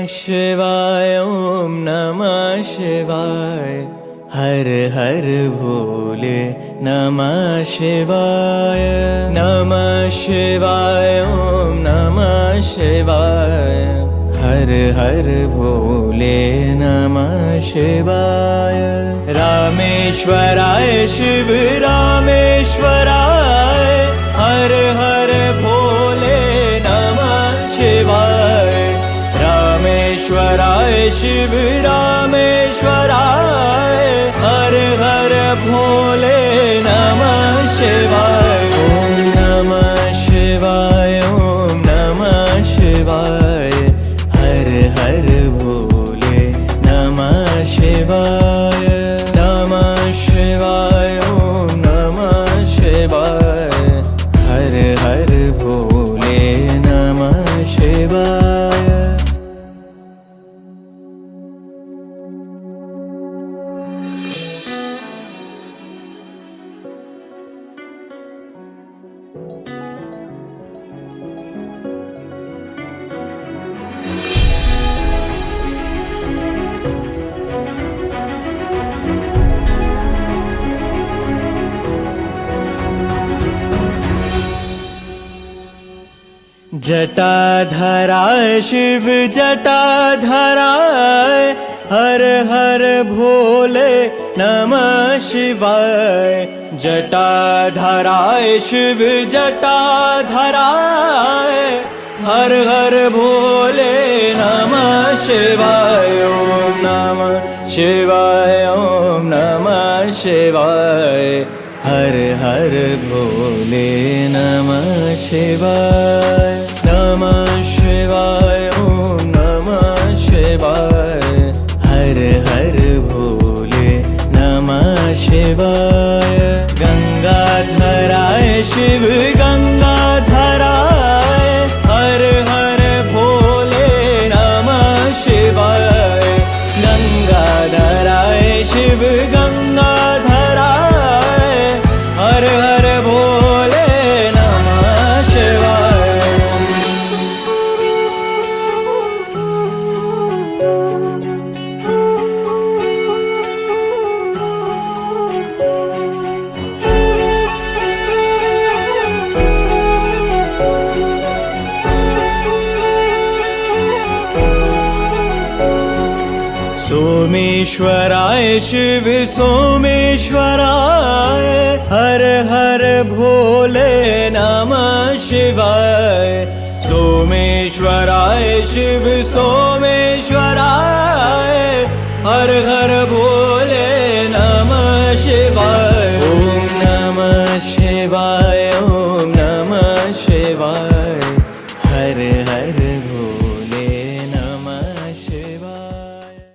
शिवाय ओम नमः शिवाय। हर हर भोले नमः शिवाय। नमः शिवाय ओम नमः शिवाय। हर हर भोले नमः शिवाय। रामेश्वराय शिव रामेश्वराय। हर हर भोले नमः शिवाय। रामेश्वराय शिव रामेश्वराय। हर हर भोले नमः शिवाय। ओम नमः शिवाय ओम नमः शिवाय। हर हर भोले नमः शिवाय। नमः शिवाय ओम नमः शिवाय। हर हर भोले नमः शिवाय। जटाधराय शिव जटाधराय। हर हर भोले नमः शिवाय। जटाधराय शिव जटाधराय। हर हर भोले नमः शिवाय। ओम नमः शिवाय ओम नमः शिवाय। हर हर भोले नमः शिवाय। नमः शिवाय ओम नमः शिवाय। हर हर भोले नमः शिवाय। गंगाधराय शिव गंगाधराय। हर हर भोले नमः शिवाय। गंगाधराय शिव गंगाधराय। हर हर भोले नमः शिवाय। सोमेश्वराय शिव सोमेश्वराय। हर हर भोले नमः शिवाय। सोमेश्वराय शिव सोमेश्वराय। हर हर भोले नमः